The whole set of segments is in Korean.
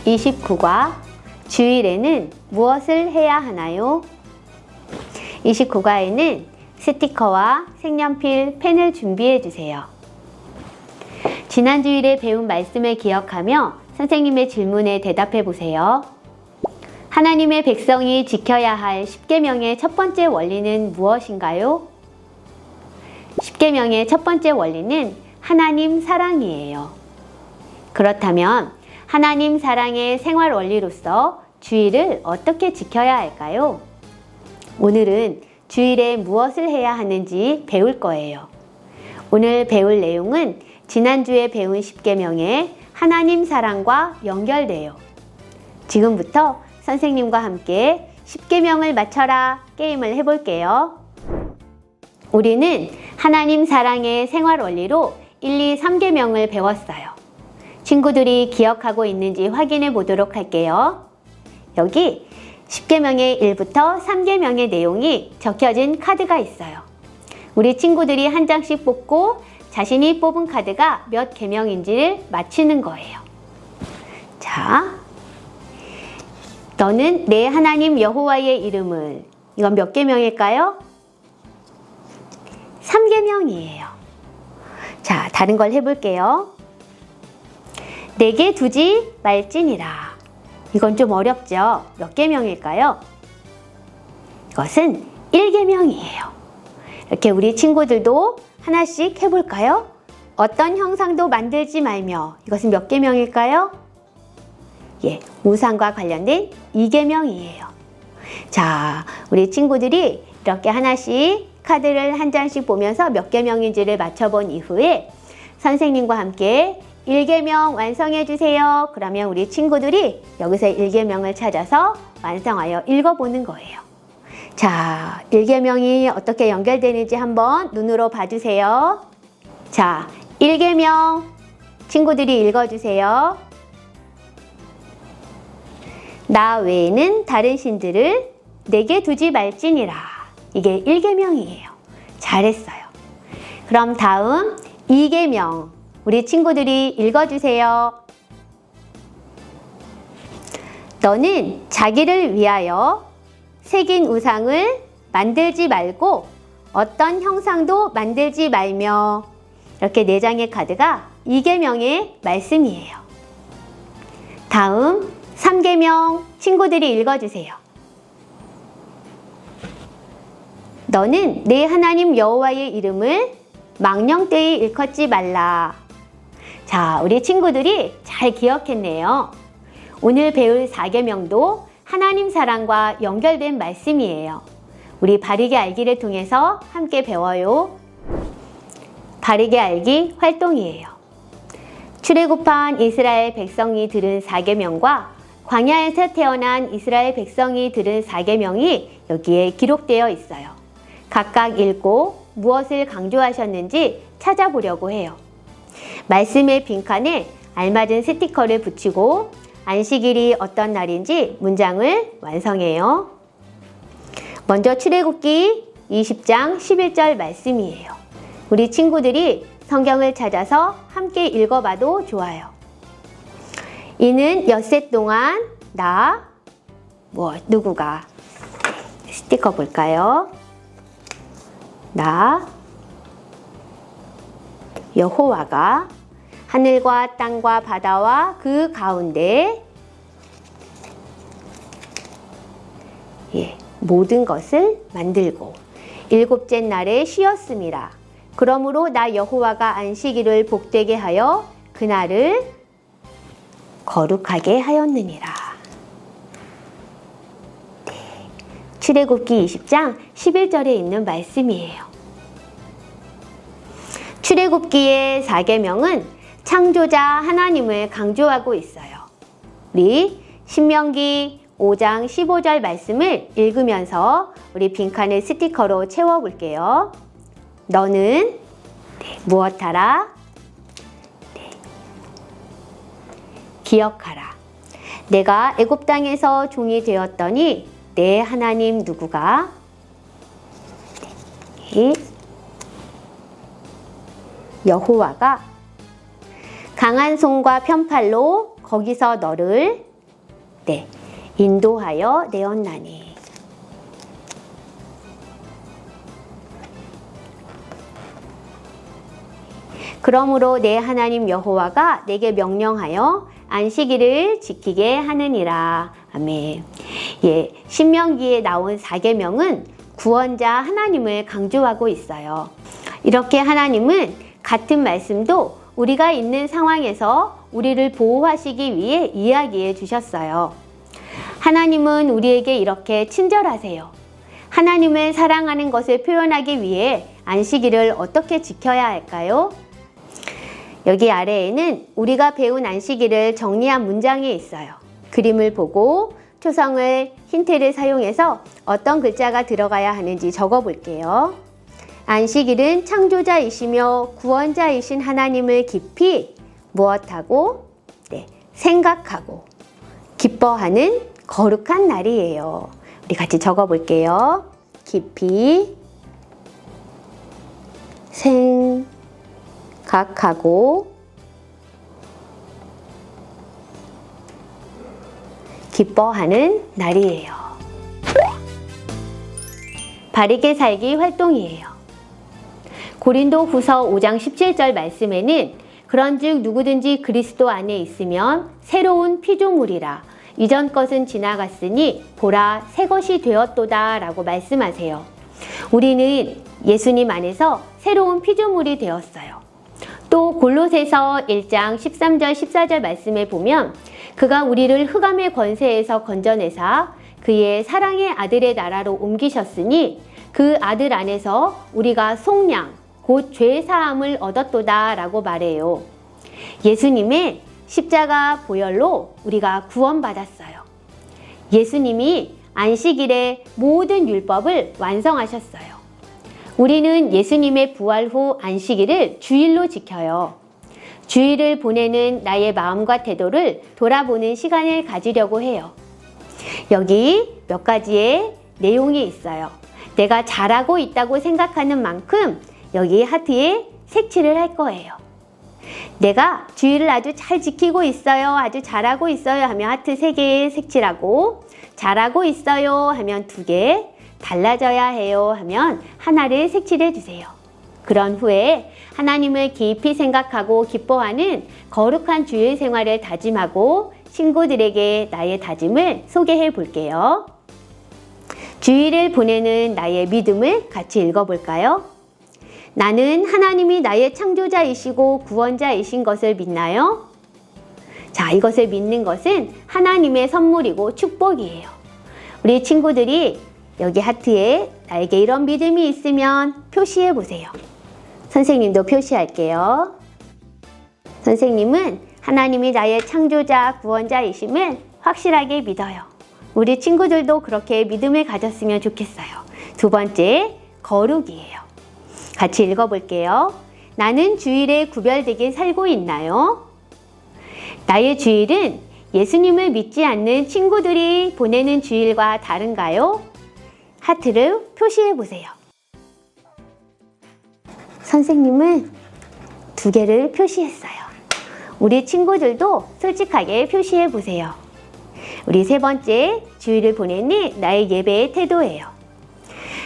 29과 주일에는 무엇을 해야 하나요? 29과에는 스티커와 색연필, 펜을 준비해 주세요. 지난 주일에 배운 말씀을 기억하며 선생님의 질문에 대답해 보세요. 하나님의 백성이 지켜야 할 10계명의 첫 번째 원리는 무엇인가요? 10계명의 첫 번째 원리는 하나님 사랑이에요. 그렇다면 하나님 사랑의 생활 원리로서 주일을 어떻게 지켜야 할까요? 오늘은 주일에 무엇을 해야 하는지 배울 거예요. 오늘 배울 내용은 지난주에 배운 10계명의 하나님 사랑과 연결돼요. 지금부터 선생님과 함께 10계명을 맞춰라 게임을 해볼게요. 우리는 하나님 사랑의 생활 원리로 1, 2, 3계명을 배웠어요. 친구들이 기억하고 있는지 확인해 보도록 할게요. 여기 10계명의 1부터 3계명의 내용이 적혀진 카드가 있어요. 우리 친구들이 한 장씩 뽑고 자신이 뽑은 카드가 몇 계명인지를 맞히는 거예요. 자, 너는 내 하나님 여호와의 이름을, 이건 몇 계명일까요? 3계명이에요. 자, 다른 걸 해볼게요. 내게 두지 말지니라. 이건 좀 어렵죠? 몇 계명일까요? 이것은 1계명이에요. 이렇게 우리 친구들도 하나씩 해볼까요? 어떤 형상도 만들지 말며. 이것은 몇 계명일까요? 예, 우상과 관련된 2계명이에요. 자, 우리 친구들이 이렇게 하나씩 카드를 한 장씩 보면서 몇 계명인지를 맞춰본 이후에 선생님과 함께 1계명 완성해 주세요. 그러면 우리 친구들이 여기서 1계명을 찾아서 완성하여 읽어보는 거예요. 자, 1계명이 어떻게 연결되는지 한번 눈으로 봐주세요. 자, 1계명 친구들이 읽어주세요. 나 외에는 다른 신들을 내게 두지 말지니라. 이게 1계명이에요. 잘했어요. 그럼 다음 2계명 우리 친구들이 읽어주세요. 너는 자기를 위하여 새긴 우상을 만들지 말고 어떤 형상도 만들지 말며. 이렇게 4장의 카드가 2계명의 말씀이에요. 다음 3계명 친구들이 읽어주세요. 너는 내 하나님 여호와의 이름을 망령되이 일컫지 말라. 자, 우리 친구들이 잘 기억했네요. 오늘 배울 4계명도 하나님 사랑과 연결된 말씀이에요. 우리 바르게 알기를 통해서 함께 배워요. 바르게 알기 활동이에요. 출애굽한 이스라엘 백성이 들은 4계명과 광야에서 태어난 이스라엘 백성이 들은 4계명이 여기에 기록되어 있어요. 각각 읽고 무엇을 강조하셨는지 찾아보려고 해요. 말씀의 빈칸에 알맞은 스티커를 붙이고 안식일이 어떤 날인지 문장을 완성해요. 먼저 출애굽기 20장 11절 말씀이에요. 우리 친구들이 성경을 찾아서 함께 읽어봐도 좋아요. 이는 엿새 동안 누구가 스티커 볼까요? 나 여호와가 하늘과 땅과 바다와 그 가운데 모든 것을 만들고 일곱째 날에 쉬었음이라. 그러므로 나 여호와가 안식일을 복되게 하여 그날을 거룩하게 하였느니라. 출애굽기 20장 11절에 있는 말씀이에요. 출애굽기의 4계명은 창조자 하나님을 강조하고 있어요. 우리 신명기 5장 15절 말씀을 읽으면서 우리 빈칸을 스티커로 채워볼게요. 너는 무엇하라? 기억하라. 내가 애굽 땅에서 종이 되었더니 내 하나님 누구가 여호와가 강한 손과 편팔로 거기서 너를 네, 인도하여 내었나니. 그러므로 내 하나님 여호와가 내게 명령하여 안식일을 지키게 하느니라. 아멘. 예, 신명기에 나온 4계명은 구원자 하나님을 강조하고 있어요. 이렇게 하나님은 같은 말씀도 우리가 있는 상황에서 우리를 보호하시기 위해 이야기해 주셨어요. 하나님은 우리에게 이렇게 친절하세요. 하나님을 사랑하는 것을 표현하기 위해 안식일을 어떻게 지켜야 할까요? 여기 아래에는 우리가 배운 안식일을 정리한 문장이 있어요. 그림을 보고 초성을 힌트를 사용해서 어떤 글자가 들어가야 하는지 적어 볼게요. 안식일은 창조자이시며 구원자이신 하나님을 깊이 무엇하고? 네, 생각하고 기뻐하는 거룩한 날이에요. 우리 같이 적어 볼게요. 깊이 생각하고 기뻐하는 날이에요. 바르게 살기 활동이에요. 고린도후서 5장 17절 말씀에는 그런즉 누구든지 그리스도 안에 있으면 새로운 피조물이라 이전 것은 지나갔으니 보라 새 것이 되었도다 라고 말씀하세요. 우리는 예수님 안에서 새로운 피조물이 되었어요. 또 골로새서 1장 13절 14절 말씀에 보면 그가 우리를 흑암의 권세에서 건져내사 그의 사랑의 아들의 나라로 옮기셨으니 그 아들 안에서 우리가 속량 곧 죄사함을 얻었도다 라고 말해요. 예수님의 십자가 보혈로 우리가 구원받았어요. 예수님이 안식일에 모든 율법을 완성하셨어요. 우리는 예수님의 부활 후 안식일을 주일로 지켜요. 주일을 보내는 나의 마음과 태도를 돌아보는 시간을 가지려고 해요. 여기 몇 가지의 내용이 있어요. 내가 잘하고 있다고 생각하는 만큼 여기 하트에 색칠을 할 거예요. 내가 주일을 아주 잘 지키고 있어요, 아주 잘하고 있어요 하면 하트 3개 색칠하고 잘하고 있어요 하면 2개, 달라져야 해요 하면 하나를 색칠해 주세요. 그런 후에 하나님을 깊이 생각하고 기뻐하는 거룩한 주일 생활을 다짐하고 친구들에게 나의 다짐을 소개해 볼게요. 주일을 보내는 나의 믿음을 같이 읽어볼까요? 나는 하나님이 나의 창조자이시고 구원자이신 것을 믿나요? 자, 이것을 믿는 것은 하나님의 선물이고 축복이에요. 우리 친구들이 여기 하트에 나에게 이런 믿음이 있으면 표시해 보세요. 선생님도 표시할게요. 선생님은 하나님이 나의 창조자, 구원자이심을 확실하게 믿어요. 우리 친구들도 그렇게 믿음을 가졌으면 좋겠어요. 2번째, 거룩이에요. 같이 읽어볼게요. 나는 주일에 구별되게 살고 있나요? 나의 주일은 예수님을 믿지 않는 친구들이 보내는 주일과 다른가요? 하트를 표시해 보세요. 선생님은 2개를 표시했어요. 우리 친구들도 솔직하게 표시해 보세요. 우리 3번째, 주일을 보내는 나의 예배의 태도예요.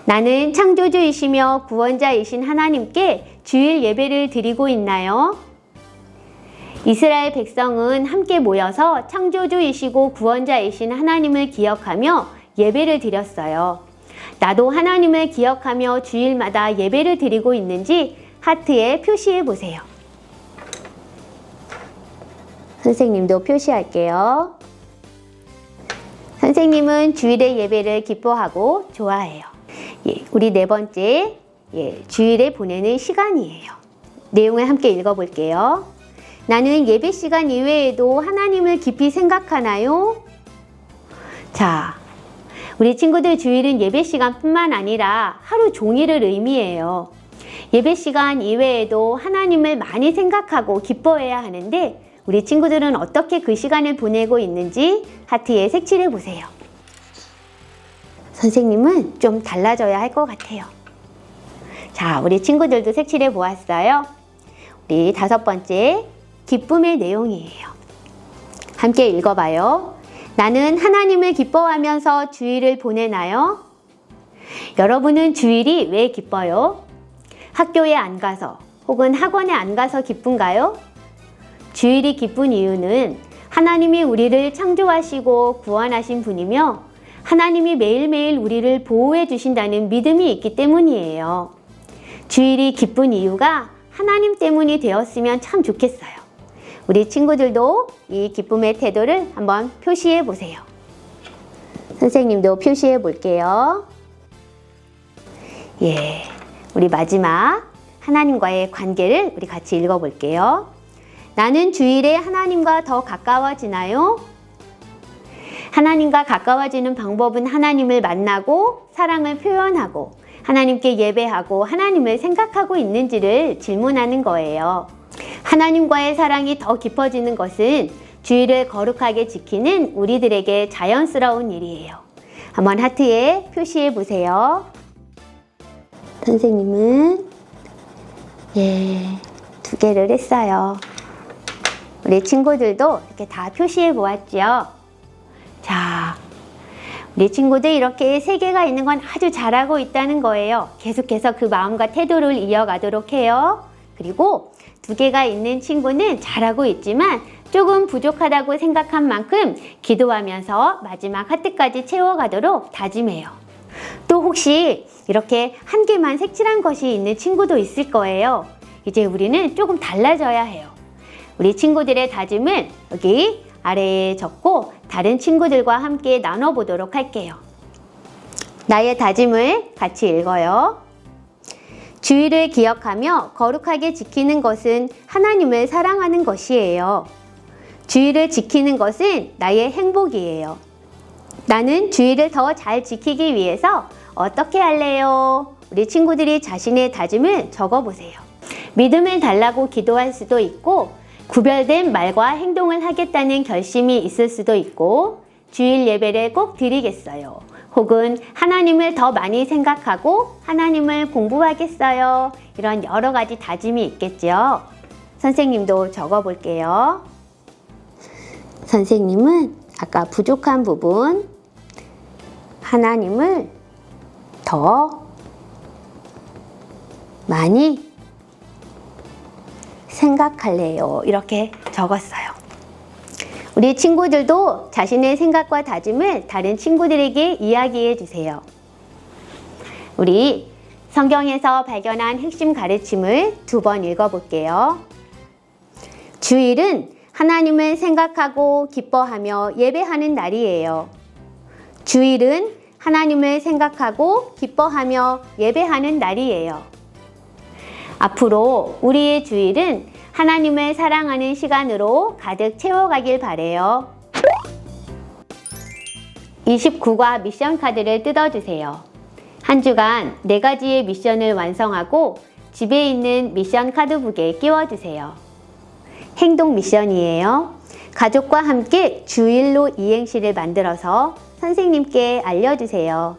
나는 창조주이시며 구원자이신 하나님께 주일 예배를 드리고 있나요? 이스라엘 백성은 함께 모여서 창조주이시고 구원자이신 하나님을 기억하며 예배를 드렸어요. 나도 하나님을 기억하며 주일마다 예배를 드리고 있는지 하트에 표시해 보세요. 선생님도 표시할게요. 선생님은 주일의 예배를 기뻐하고 좋아해요. 우리 4번째, 주일에 보내는 시간이에요. 내용을 함께 읽어볼게요. 나는 예배 시간 이외에도 하나님을 깊이 생각하나요? 자, 우리 친구들 주일은 예배 시간뿐만 아니라 하루 종일을 의미해요. 예배 시간 이외에도 하나님을 많이 생각하고 기뻐해야 하는데 우리 친구들은 어떻게 그 시간을 보내고 있는지 하트에 색칠해 보세요. 선생님은 좀 달라져야 할 것 같아요. 자, 우리 친구들도 색칠해 보았어요. 우리 5번째, 기쁨의 내용이에요. 함께 읽어봐요. 나는 하나님을 기뻐하면서 주일을 보내나요? 여러분은 주일이 왜 기뻐요? 학교에 안 가서 혹은 학원에 안 가서 기쁜가요? 주일이 기쁜 이유는 하나님이 우리를 창조하시고 구원하신 분이며 하나님이 매일매일 우리를 보호해 주신다는 믿음이 있기 때문이에요. 주일이 기쁜 이유가 하나님 때문이 되었으면 참 좋겠어요. 우리 친구들도 이 기쁨의 태도를 한번 표시해 보세요. 선생님도 표시해 볼게요. 예, 우리 마지막 하나님과의 관계를 우리 같이 읽어 볼게요. 나는 주일에 하나님과 더 가까워지나요? 하나님과 가까워지는 방법은 하나님을 만나고 사랑을 표현하고 하나님께 예배하고 하나님을 생각하고 있는지를 질문하는 거예요. 하나님과의 사랑이 더 깊어지는 것은 주일을 거룩하게 지키는 우리들에게 자연스러운 일이에요. 한번 하트에 표시해 보세요. 선생님은 2개를 했어요. 우리 친구들도 이렇게 다 표시해 보았죠. 자, 우리 친구들 이렇게 3개가 있는 건 아주 잘하고 있다는 거예요. 계속해서 그 마음과 태도를 이어가도록 해요. 그리고 2개가 있는 친구는 잘하고 있지만 조금 부족하다고 생각한 만큼 기도하면서 마지막 하트까지 채워가도록 다짐해요. 또 혹시 이렇게 1개만 색칠한 것이 있는 친구도 있을 거예요. 이제 우리는 조금 달라져야 해요. 우리 친구들의 다짐을 여기 아래에 적고 다른 친구들과 함께 나눠보도록 할게요. 나의 다짐을 같이 읽어요. 주일을 기억하며 거룩하게 지키는 것은 하나님을 사랑하는 것이에요. 주일을 지키는 것은 나의 행복이에요. 나는 주일을 더 잘 지키기 위해서 어떻게 할래요? 우리 친구들이 자신의 다짐을 적어보세요. 믿음을 달라고 기도할 수도 있고 구별된 말과 행동을 하겠다는 결심이 있을 수도 있고 주일 예배를 꼭 드리겠어요. 혹은 하나님을 더 많이 생각하고 하나님을 공부하겠어요. 이런 여러 가지 다짐이 있겠죠. 선생님도 적어볼게요. 선생님은 아까 부족한 부분 하나님을 더 많이 생각할래요. 이렇게 적었어요. 우리 친구들도 자신의 생각과 다짐을 다른 친구들에게 이야기해 주세요. 우리 성경에서 발견한 핵심 가르침을 2번 읽어볼게요. 주일은 하나님을 생각하고 기뻐하며 예배하는 날이에요. 주일은 하나님을 생각하고 기뻐하며 예배하는 날이에요. 앞으로 우리의 주일은 하나님을 사랑하는 시간으로 가득 채워가길 바래요. 29과 미션 카드를 뜯어주세요. 한 주간 4가지의 미션을 완성하고 집에 있는 미션 카드북에 끼워주세요. 행동 미션이에요. 가족과 함께 주일로 이행시를 만들어서 선생님께 알려주세요.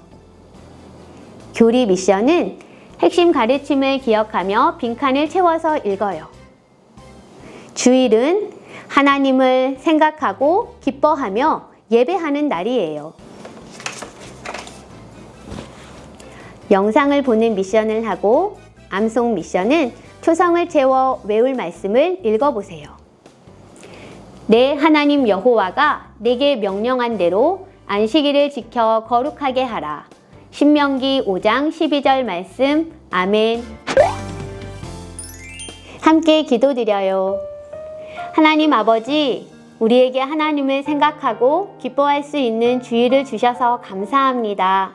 교리 미션은 핵심 가르침을 기억하며 빈칸을 채워서 읽어요. 주일은 하나님을 생각하고 기뻐하며 예배하는 날이에요. 영상을 보는 미션을 하고 암송 미션은 초성을 채워 외울 말씀을 읽어보세요. 내 하나님 여호와가 내게 명령한 대로 안식일을 지켜 거룩하게 하라. 신명기 5장 12절 말씀. 아멘. 함께 기도드려요. 하나님 아버지, 우리에게 하나님을 생각하고 기뻐할 수 있는 주일을 주셔서 감사합니다.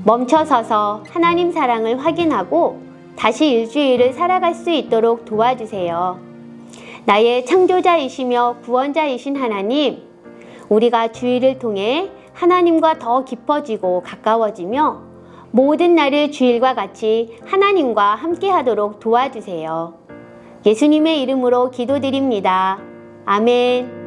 멈춰서서 하나님 사랑을 확인하고 다시 일주일을 살아갈 수 있도록 도와주세요. 나의 창조자이시며 구원자이신 하나님, 우리가 주일을 통해 하나님과 더 깊어지고 가까워지며 모든 날을 주일과 같이 하나님과 함께 하도록 도와주세요. 예수님의 이름으로 기도드립니다. 아멘.